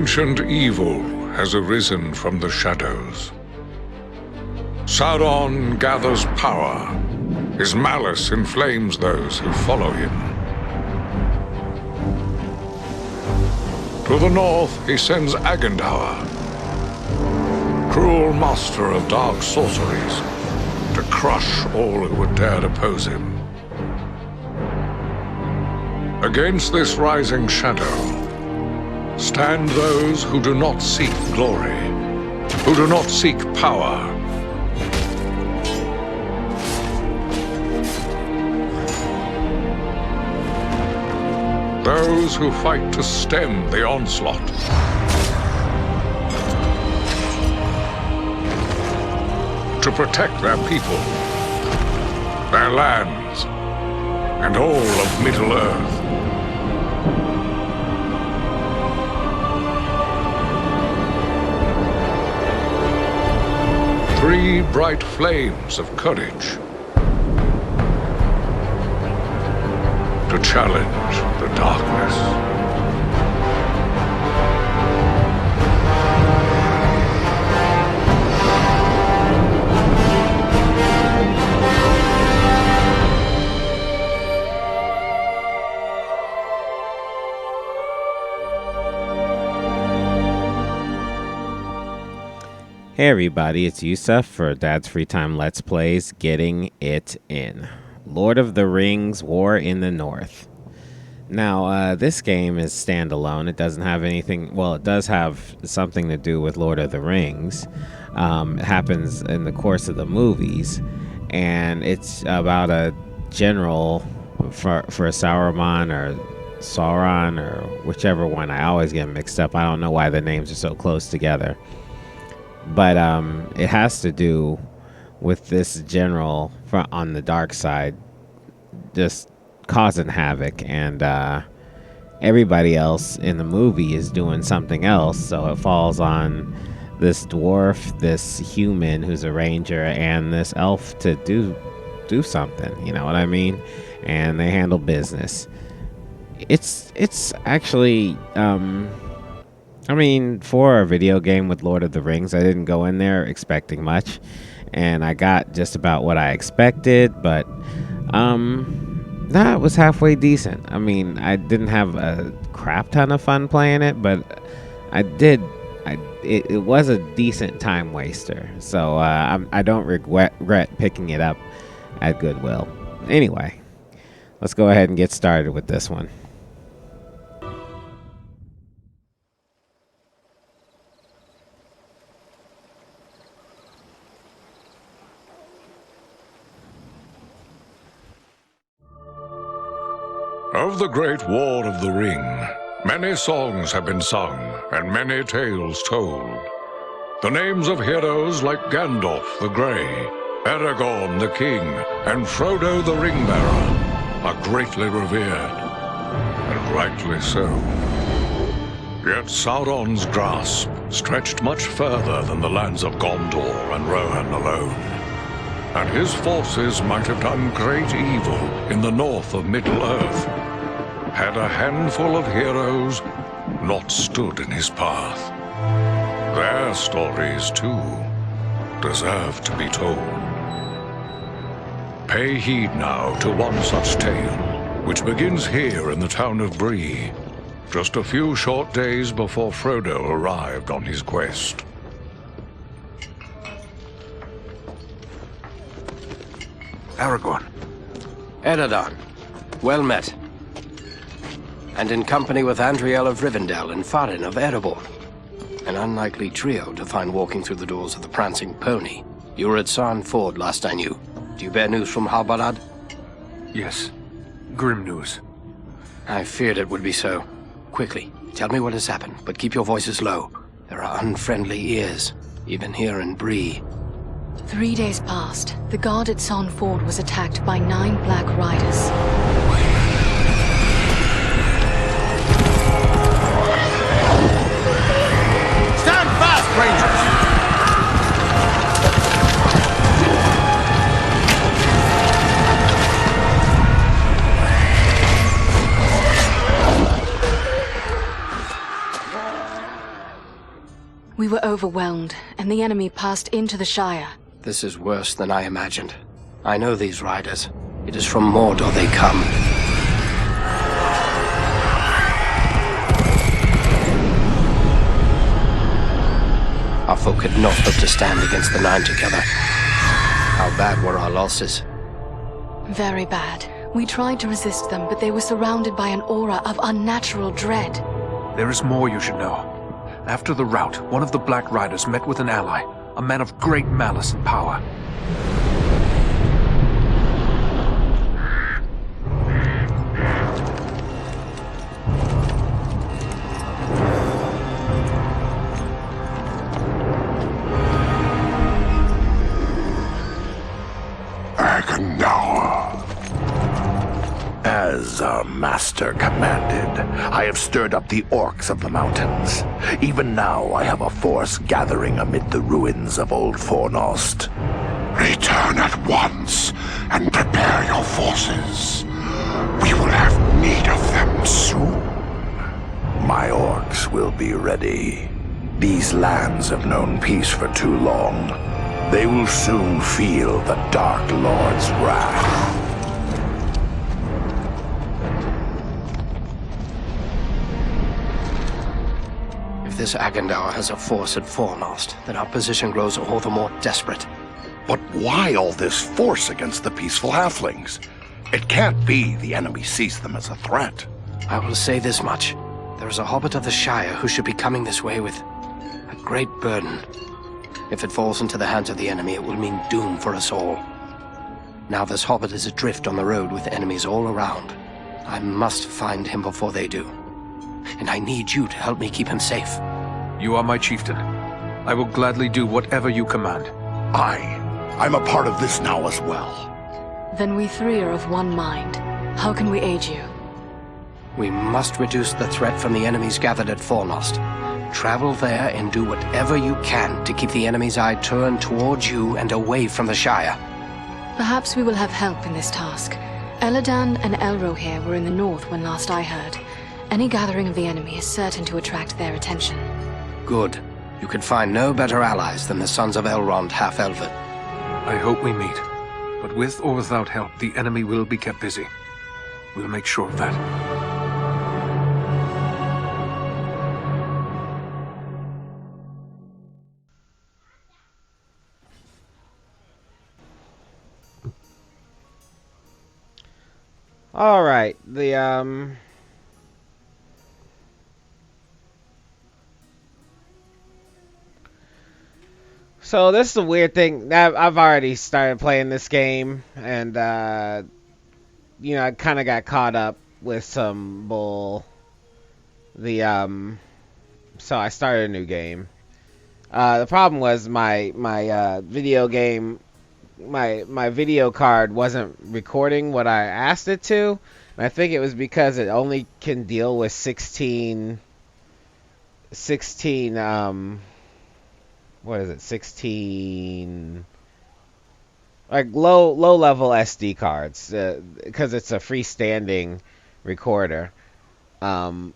ancient evil has arisen from the shadows. Sauron gathers power. His malice inflames those who follow him. To the north, he sends Agandaur, cruel master of dark sorceries, to crush all who would dare oppose him. Against this rising shadow stand those who do not seek glory, who do not seek power. Those who fight to stem the onslaught. To protect their people, their lands, and all of Middle-earth. Three bright flames of courage to challenge the darkness. Hey everybody, it's Yusuf for Dad's Free Time Let's Plays Getting It In. Lord of the Rings, War in the North. Now, this game is standalone. It doesn't have anything, well, it does have something to do with Lord of the Rings. It happens in the course of the movies, and it's about a general for Sauron or whichever one. I always get mixed up. I don't know why the names are so close together. But it has to do with this general on the dark side just causing havoc, and everybody else in the movie is doing something else, so it falls on this dwarf, this human who's a ranger, and this elf to do something, you know what I mean? And they handle business. It's actually I mean, for a video game with Lord of the Rings, I didn't go in there expecting much, and I got just about what I expected, but that was halfway decent. I mean, I didn't have a crap ton of fun playing it, but it was a decent time waster, so I don't regret picking it up at Goodwill. Anyway, let's go ahead and get started with this one. Of the Great War of the Ring, many songs have been sung and many tales told. The names of heroes like Gandalf the Grey, Aragorn the King, and Frodo the Ring-Bearer are greatly revered, and rightly so. Yet Sauron's grasp stretched much further than the lands of Gondor and Rohan alone, and his forces might have done great evil in the north of Middle-earth, had a handful of heroes not stood in his path. Their stories, too, deserve to be told. Pay heed now to one such tale, which begins here in the town of Bree, just a few short days before Frodo arrived on his quest. Aragorn. Eredon, well met. And in company with Andriel of Rivendell and Farin of Erebor. An unlikely trio to find walking through the doors of the Prancing Pony. You were at Sarn Ford last I knew. Do you bear news from Halbarad? Yes. Grim news. I feared it would be so. Quickly, tell me what has happened, but keep your voices low. There are unfriendly ears, even here in Bree. 3 days passed. The guard at Sarn Ford was attacked by 9 Black Riders. Stand fast, Rangers! We were overwhelmed, and the enemy passed into the Shire. This is worse than I imagined. I know these riders. It is from Mordor they come. Our folk had not hoped to stand against the Nine together. How bad were our losses? Very bad. We tried to resist them, but they were surrounded by an aura of unnatural dread. There is more you should know. After the rout, one of the Black Riders met with an ally, a man of great malice and power. As our master commanded, I have stirred up the orcs of the mountains. Even now I have a force gathering amid the ruins of Old Fornost. Return at once and prepare your forces. We will have need of them soon. My orcs will be ready. These lands have known peace for too long. They will soon feel the Dark Lord's wrath. If this Agendaur has a force at Fornost, then our position grows all the more desperate. But why all this force against the peaceful halflings? It can't be the enemy sees them as a threat. I will say this much. There is a hobbit of the Shire who should be coming this way with a great burden. If it falls into the hands of the enemy, it will mean doom for us all. Now this hobbit is adrift on the road with enemies all around. I must find him before they do. And I need you to help me keep him safe. You are my chieftain. I will gladly do whatever you command. I'm a part of this now as well. Then we three are of one mind. How can we aid you? We must reduce the threat from the enemies gathered at Fornost. Travel there and do whatever you can to keep the enemy's eye turned towards you and away from the Shire. Perhaps we will have help in this task. Eladan and Elrohir were in the north when last I heard. Any gathering of the enemy is certain to attract their attention. Good. You could find no better allies than the sons of Elrond half-elven. I hope we meet. But with or without help, the enemy will be kept busy. We'll make sure of that. All right, So this is a weird thing. I've already started playing this game, and you know, I kind of got caught up with some bull. So I started a new game. The problem was my video game, my video card wasn't recording what I asked it to. And I think it was because it only can deal with 16 what is it, 16 like low level SD cards, because it's a freestanding recorder. I've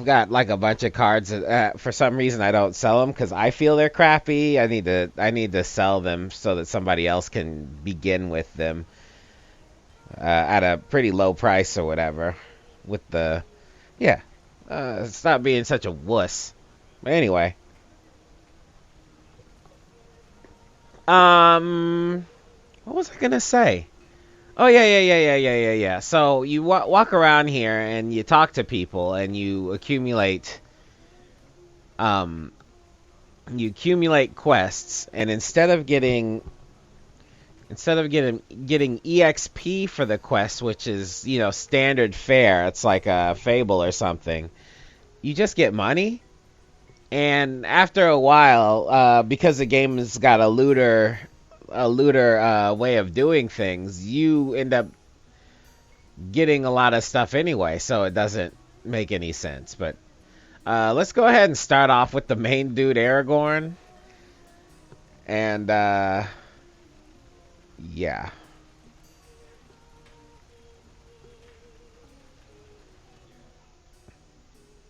got like a bunch of cards. For some reason, I don't sell them because I feel they're crappy. I need to sell them so that somebody else can begin with them at a pretty low price or whatever. With the stop being such a wuss. But anyway, what was I gonna say? Oh, yeah. So you walk around here and you talk to people and you accumulate quests, and instead of getting EXP for the quest, which is, you know, standard fare, it's like a Fable or something, you just get money. And after a while, because the game has got a looter way of doing things, you end up getting a lot of stuff anyway, so it doesn't make any sense. But let's go ahead and start off with the main dude, Aragorn. And yeah.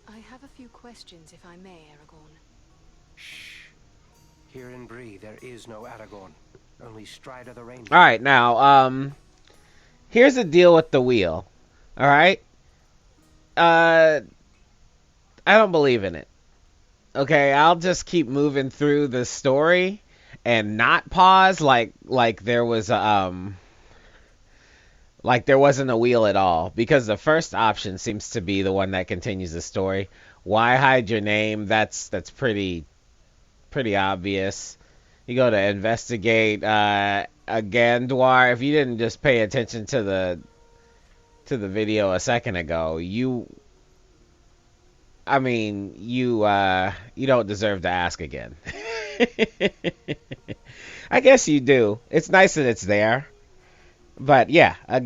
I have a few questions, if I may, Aragorn. Here in Bree, there is no Aragorn. Only Strider the Ranger. All right, now, here's the deal with the wheel. All right? I don't believe in it. Okay, I'll just keep moving through the story and not pause like there was like there wasn't a wheel at all, because the first option seems to be the one that continues the story. Why hide your name? That's pretty obvious. You go to investigate a Gandwar. If you didn't just pay attention to the video a second ago, you don't deserve to ask again. I guess you do. It's nice that it's there. But yeah, Dower.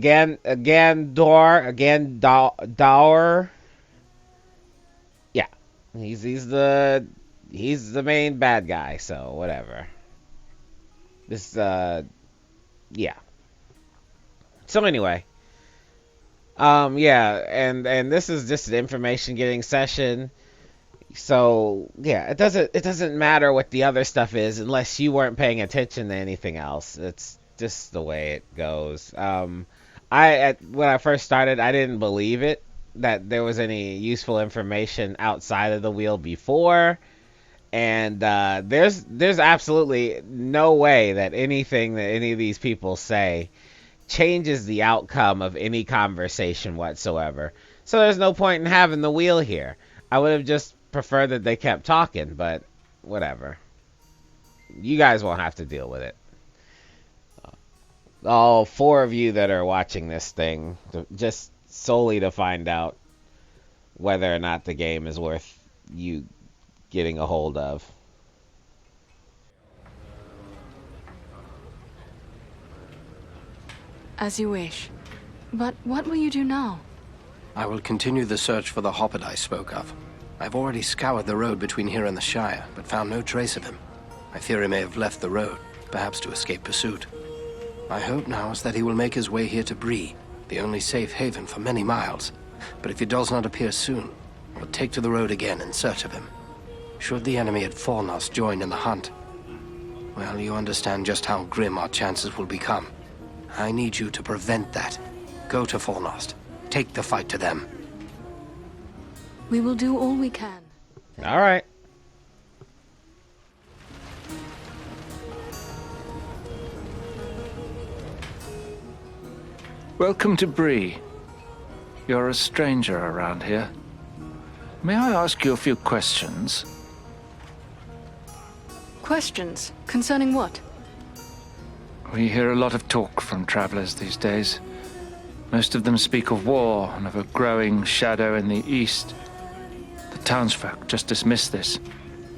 Yeah. He's the main bad guy, so whatever. This yeah. So anyway, yeah, and this is just an information getting session. So yeah, it doesn't matter what the other stuff is unless you weren't paying attention to anything else. It's just the way it goes. When I first started, I didn't believe it that there was any useful information outside of the wheel before, and there's absolutely no way that anything that any of these people say changes the outcome of any conversation whatsoever. So there's no point in having the wheel here. I would have just preferred that they kept talking, but whatever. You guys won't have to deal with it. All 4 of you that are watching this thing, just solely to find out whether or not the game is worth you getting a hold of. As you wish. But what will you do now? I will continue the search for the hobbit I spoke of. I've already scoured the road between here and the Shire, but found no trace of him. I fear he may have left the road, perhaps to escape pursuit. My hope now is that he will make his way here to Bree, the only safe haven for many miles. But if he does not appear soon, I will take to the road again in search of him. Should the enemy at Fornost join in the hunt, well, you understand just how grim our chances will become. I need you to prevent that. Go to Fornost. Take the fight to them. We will do all we can. All right. Welcome to Bree. You're a stranger around here. May I ask you a few questions? Questions? Concerning what? We hear a lot of talk from travelers these days. Most of them speak of war and of a growing shadow in the east. The townsfolk just dismiss this,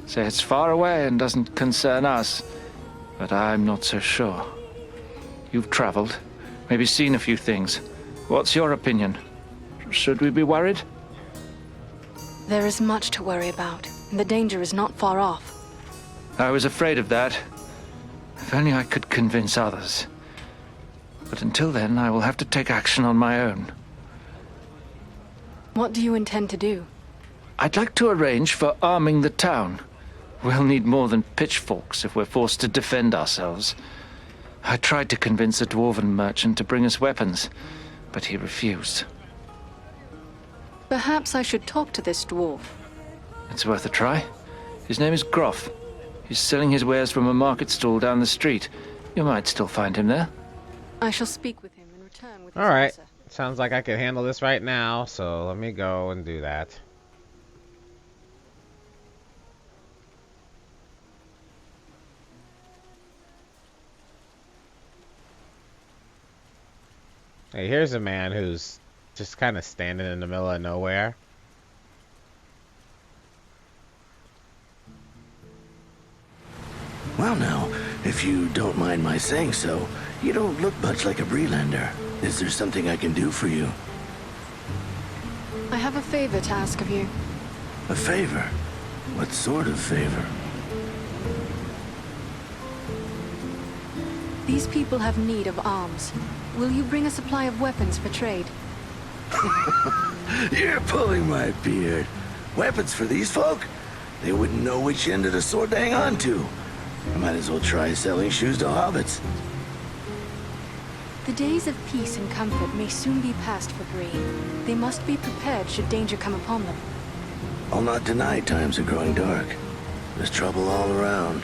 say it's far away and doesn't concern us, but I'm not so sure. You've traveled, maybe seen a few things. What's your opinion? Should we be worried? There is much to worry about, and the danger is not far off. I was afraid of that. If only I could convince others. But until then, I will have to take action on my own. What do you intend to do? I'd like to arrange for arming the town. We'll need more than pitchforks if we're forced to defend ourselves. I tried to convince a dwarven merchant to bring us weapons, but he refused. Perhaps I should talk to this dwarf. It's worth a try. His name is Groff. He's selling his wares from a market stall down the street. You might still find him there. I shall speak with him and return with his All right. answer. Sounds like I can handle this right now, so let me go and do that. Hey, here's a man who's just kind of standing in the middle of nowhere. Well now, if you don't mind my saying so, you don't look much like a Breelander. Is there something I can do for you? I have a favor to ask of you. A favor? What sort of favor? These people have need of arms. Will you bring a supply of weapons for trade? You're pulling my beard. Weapons for these folk? They wouldn't know which end of the sword to hang on to. I might as well try selling shoes to hobbits. The days of peace and comfort may soon be past for Bree. They must be prepared should danger come upon them. I'll not deny times are growing dark. There's trouble all around.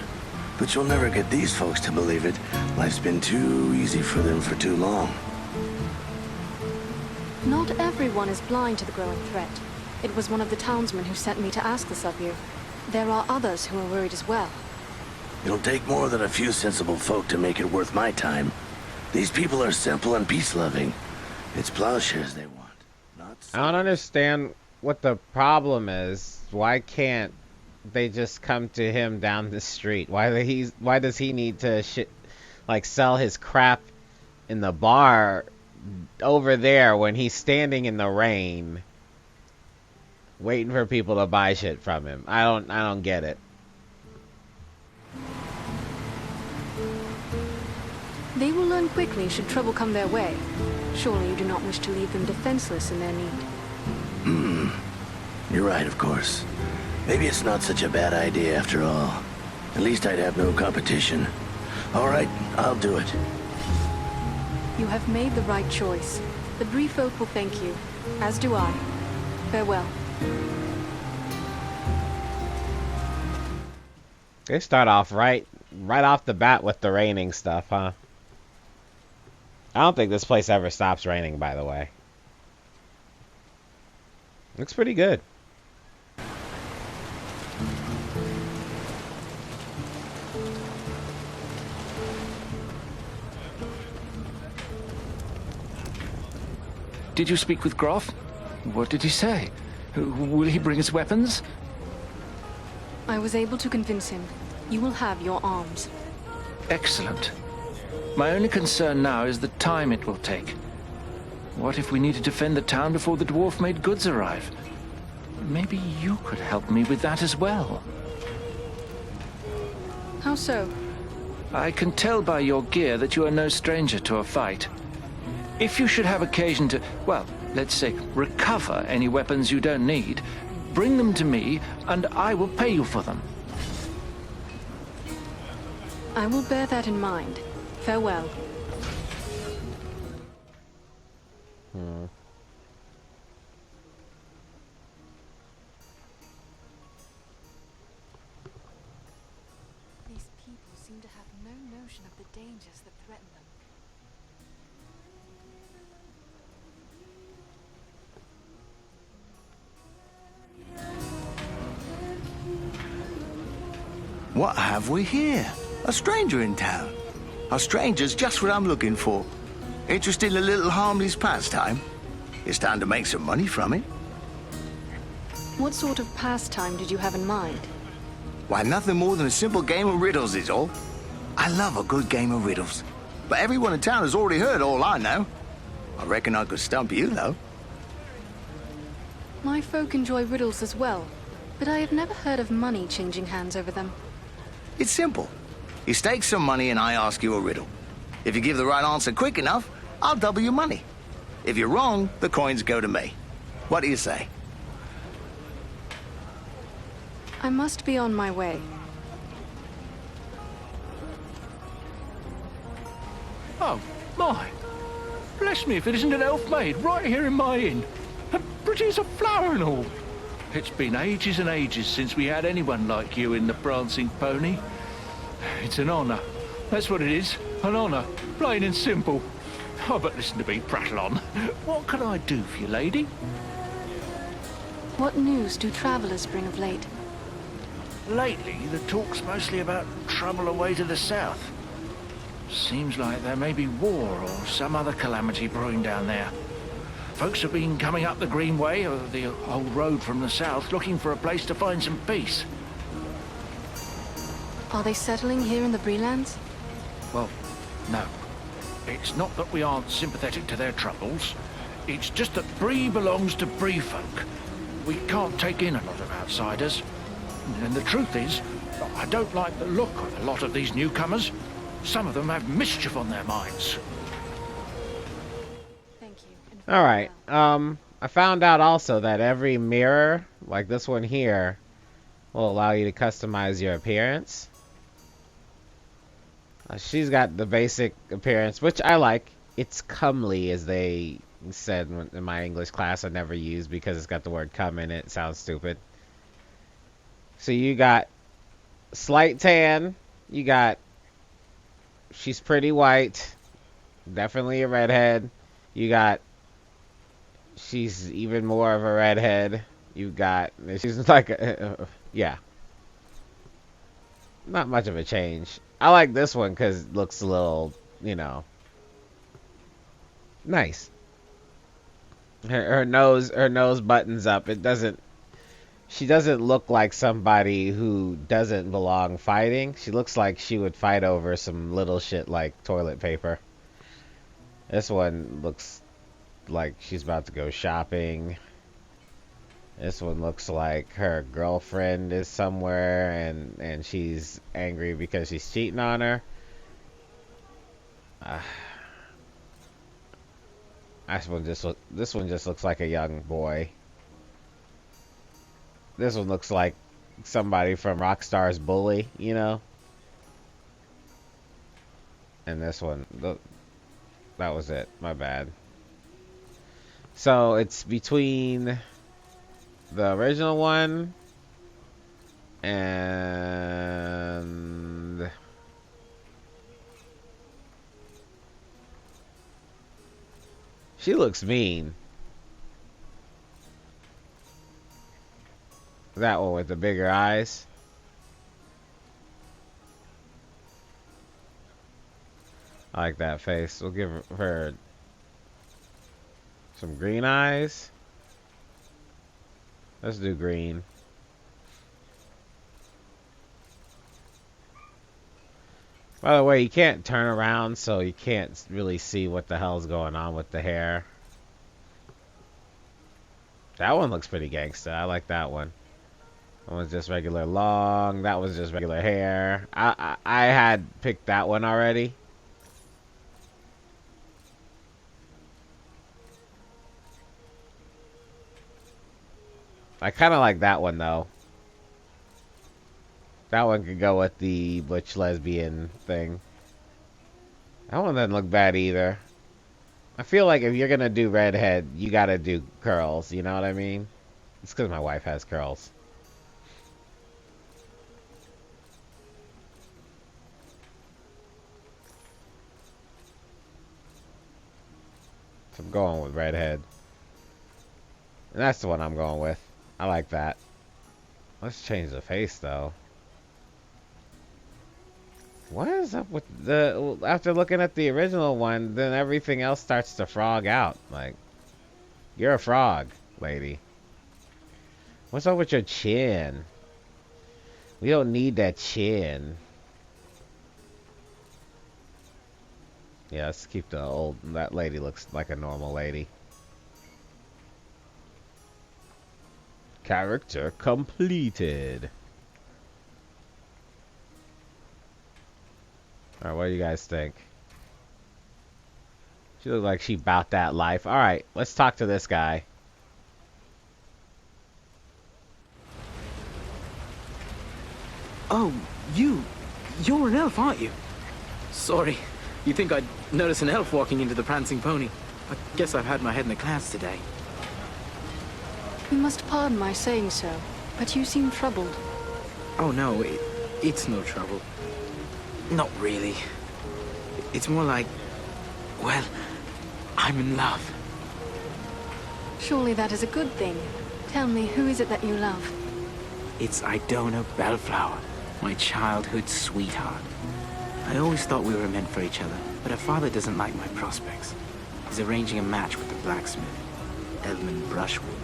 But you'll never get these folks to believe it. Life's been too easy for them for too long. Not everyone is blind to the growing threat. It was one of the townsmen who sent me to ask this of you. There are others who are worried as well. It'll take more than a few sensible folk to make it worth my time. These people are simple and peace-loving. It's plowshares they want, not... I don't understand what the problem is. Why can't they just come to him down the street? Why does he need to sell his crap in the bar over there when he's standing in the rain waiting for people to buy shit from him? I don't get it. They will learn quickly should trouble come their way. Surely you do not wish to leave them defenseless in their need. You're right, of course. Maybe it's not such a bad idea after all. At least I'd have no competition. All right, I'll do it. You have made the right choice. The Bree folk will thank you, as do I. Farewell. They start off right off the bat with the raining stuff, huh? I don't think this place ever stops raining, by the way. Looks pretty good. Did you speak with Groff? What did he say? Will he bring us weapons? I was able to convince him. You will have your arms. Excellent. My only concern now is the time it will take. What if we need to defend the town before the dwarf-made goods arrive? Maybe you could help me with that as well. How so? I can tell by your gear that you are no stranger to a fight. If you should have occasion to, well, let's say, recover any weapons you don't need, bring them to me, and I will pay you for them. I will bear that in mind. Farewell. These people seem to have no notion of the dangers that threaten them. What have we here? A stranger in town. A stranger's just what I'm looking for. Interested in a little harmless pastime? It's time to make some money from it. What sort of pastime did you have in mind? Why, nothing more than a simple game of riddles is all. I love a good game of riddles. But everyone in town has already heard all I know. I reckon I could stump you, though. My folk enjoy riddles as well, but I have never heard of money changing hands over them. It's simple. You stake some money and I ask you a riddle. If you give the right answer quick enough, I'll double your money. If you're wrong, the coins go to me. What do you say? I must be on my way. Oh, my. Bless me if it isn't an elf maid right here in my inn. And pretty as a flower and all. It's been ages and ages since we had anyone like you in the Prancing Pony. It's an honor. That's what it is. An honor. Plain and simple. Oh, but listen to me prattle on. What can I do for you, lady? What news do travelers bring of late? Lately, the talk's mostly about trouble away to the south. Seems like there may be war or some other calamity brewing down there. Folks have been coming up the Greenway, or the old road from the south, looking for a place to find some peace. Are they settling here in the Breelands? Well, no. It's not that we aren't sympathetic to their troubles. It's just that Bree belongs to Bree folk. We can't take in a lot of outsiders. And the truth is, I don't like the look of a lot of these newcomers. Some of them have mischief on their minds. Thank you. All right. I found out also that every mirror, like this one here, will allow you to customize your appearance. She's got the basic appearance, which I like. It's comely, as they said in my English class I never used because it's got the word come in it. It sounds stupid. So you got slight tan. You got, she's pretty white. Definitely a redhead. You got, she's even more of a redhead. You got, she's like yeah. Not much of a change. I like this one because it looks a little, you know, nice. Her nose buttons up. It doesn't, she doesn't look like somebody who doesn't belong fighting. She looks like she would fight over some little shit like toilet paper. This one looks like she's about to go shopping. This one looks like her girlfriend is somewhere and she's angry because she's cheating on her. This one just looks like a young boy. This one looks like somebody from Rockstar's Bully, you know? And this one, that was it. My bad. So it's between the original one and she looks mean. That one with the bigger eyes. I like that face. We'll give her some green eyes. Let's do green. By the way, you can't turn around, so you can't really see what the hell's going on with the hair. That one looks pretty gangsta. I like that one. That one's just regular long. That was just regular hair. I had picked that one already. I kind of like that one, though. That one could go with the butch lesbian thing. That one doesn't look bad either. I feel like if you're going to do redhead, you got to do curls. You know what I mean? It's because my wife has curls. So I'm going with redhead. And that's the one I'm going with. I like that. Let's change the face, though. What is up with the... After looking at the original one, then everything else starts to frog out. Like, you're a frog, lady. What's up with your chin? We don't need that chin. Yeah, let's keep the old... That lady looks like a normal lady. Character completed. Alright, what do you guys think? She looks like she bout that life. Alright, let's talk to this guy. Oh, you're an elf, aren't you? Sorry, you think I'd notice an elf walking into the prancing pony? I guess I've had my head in the clouds today. You must pardon my saying so, but you seem troubled. Oh no, it's no trouble. Not really. It's more like, well, I'm in love. Surely that is a good thing. Tell me, who is it that you love? It's Idona Bellflower, my childhood sweetheart. I always thought we were meant for each other, but her father doesn't like my prospects. He's arranging a match with the blacksmith, Edmund Brushwood.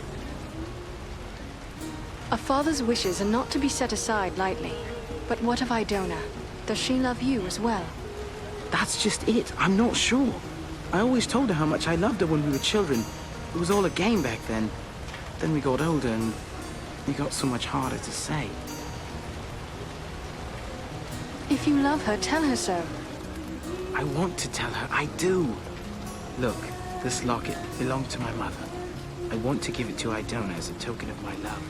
A father's wishes are not to be set aside lightly. But what of Idona? Does she love you as well? That's just it. I'm not sure. I always told her how much I loved her when we were children. It was all a game back then. Then we got older and it got so much harder to say. If you love her, tell her so. I want to tell her. I do. Look, this locket belonged to my mother. I want to give it to Idona as a token of my love.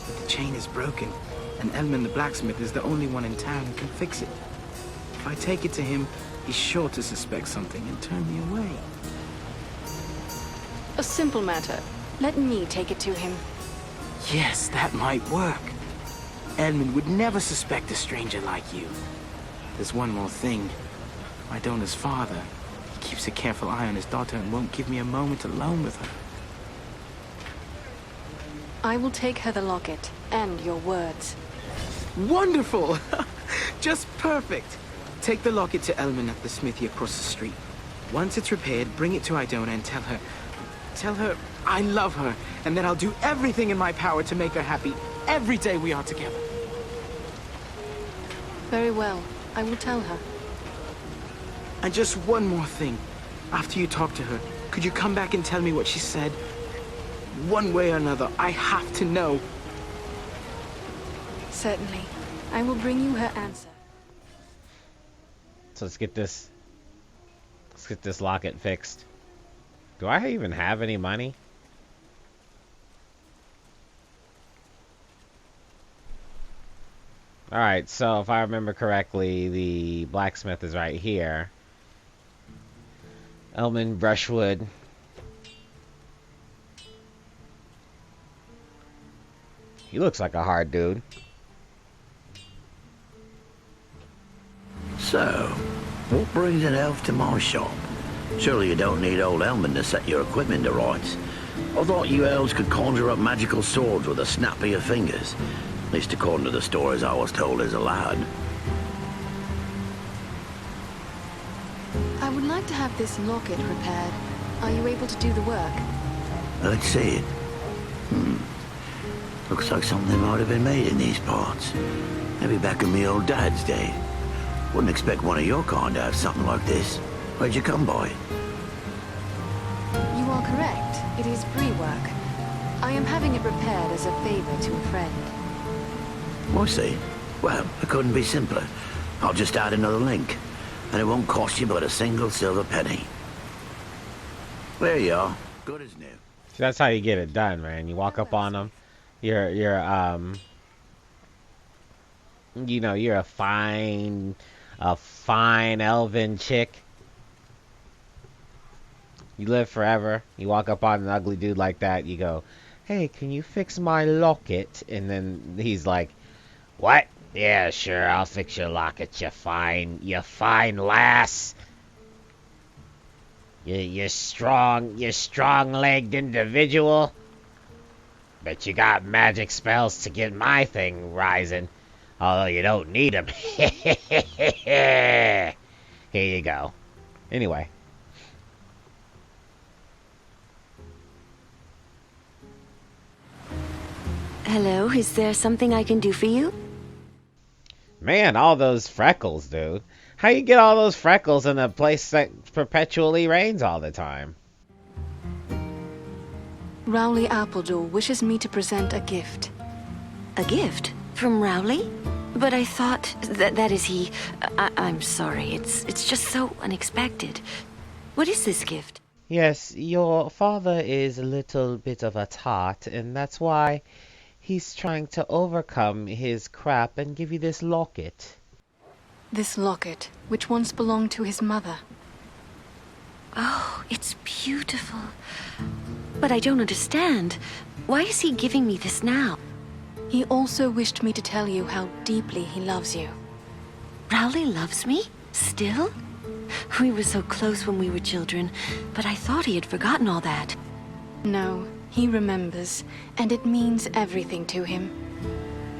But the chain is broken. And Elman the blacksmith is the only one in town who can fix it. If I take it to him, he's sure to suspect something and turn me away. A simple matter. Let me take it to him. Yes, that might work. Edmund would never suspect a stranger like you. There's one more thing. Idona's father. He keeps a careful eye on his daughter and won't give me a moment alone with her. I will take her the locket and your words. Wonderful! Just perfect. Take the locket to Elman at the smithy across the street. Once it's repaired, bring it to Idona and tell her I love her, and that I'll do everything in my power to make her happy every day we are together. Very well. I will tell her. And just one more thing. After you talk to her, could you come back and tell me what she said? One way or another, I have to know. Certainly. I will bring you her answer. So let's get this locket fixed. Do I even have any money? Alright, so if I remember correctly, the blacksmith is right here. Elman Brushwood. He looks like a hard dude. So, what brings an elf to my shop? Surely you don't need old Elman to set your equipment to rights. I thought you elves could conjure up magical swords with a snap of your fingers. At least according to the stories I was told as a lad. I would like to have this locket repaired. Are you able to do the work? Let's see it. Looks like something might have been made in these parts. Maybe back in me old dad's day. Wouldn't expect one of your kind to have something like this. Where'd you come by? You are correct. It is Bree work. I am having it repaired as a favor to a friend. I see. Well, it couldn't be simpler. I'll just add another link. And it won't cost you but a single silver penny. There you are. Good as new. So that's how you get it done, man. You walk up on them. You're a fine elven chick. You live forever. You walk up on an ugly dude like that. You go, "Hey, can you fix my locket?" And then he's like, "What? Yeah, sure. I'll fix your locket. You fine lass. You strong-legged individual. Bet you got magic spells to get my thing rising. Although you don't need them." Here you go. Anyway. Hello, is there something I can do for you? Man, all those freckles, dude. How you get all those freckles in a place that perpetually rains all the time? Rowley Appledore wishes me to present a gift. A gift? From Rowley? But I thought that is he... I'm sorry, it's just so unexpected. What is this gift? Yes, your father is a little bit of a tart, and that's why he's trying to overcome his crap and give you this locket. This locket, which once belonged to his mother. Oh, it's beautiful. But I don't understand. Why is he giving me this now? He also wished me to tell you how deeply he loves you. Rowley loves me? Still? We were so close when we were children, but I thought he had forgotten all that. No, he remembers, and it means everything to him.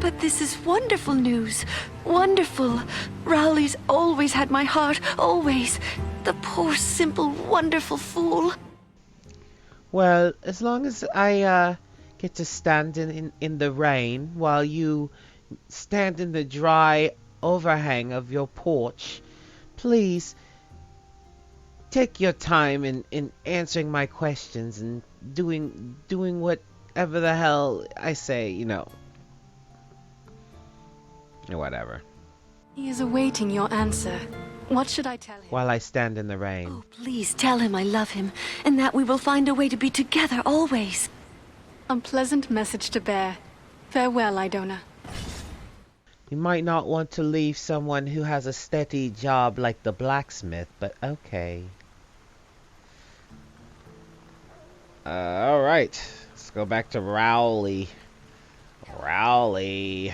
But this is wonderful news. Wonderful. Rowley's always had my heart, always. The poor, simple, wonderful fool. Well, as long as I get to stand in the rain while you stand in the dry overhang of your porch, please take your time in answering my questions and doing whatever the hell I say, you know. Or whatever. He is awaiting your answer. What should I tell him? While I stand in the rain. Oh, please tell him I love him, and that we will find a way to be together always. A pleasant message to bear. Farewell, Idona. You might not want to leave someone who has a steady job like the blacksmith, but okay. Alright. Let's go back to Rowley. Rowley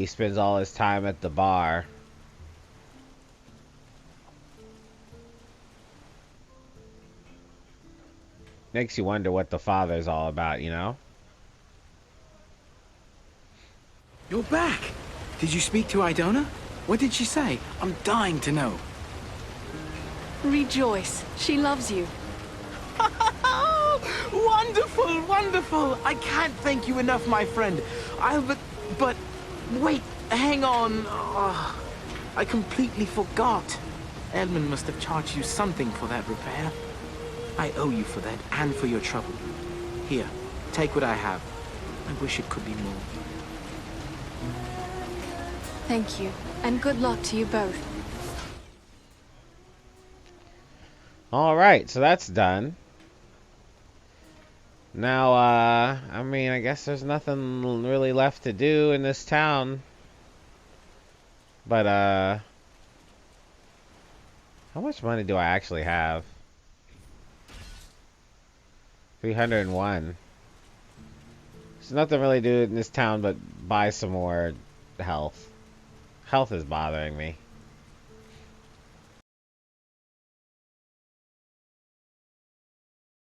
spends all his time at the bar. Makes you wonder what the father's all about, you know? You're back! Did you speak to Idona? What did she say? I'm dying to know. Rejoice. She loves you. Wonderful, wonderful! I can't thank you enough, my friend. But wait, hang on. I completely forgot. Edmund must have charged you something for that repair. I owe you for that and for your trouble. Here, take what I have. I wish it could be more. Thank you, and good luck to you both. Alright, so that's done. Now, I mean, I guess there's nothing really left to do in this town. But, how much money do I actually have? 301. There's nothing really to do in this town but buy some more health. Health is bothering me.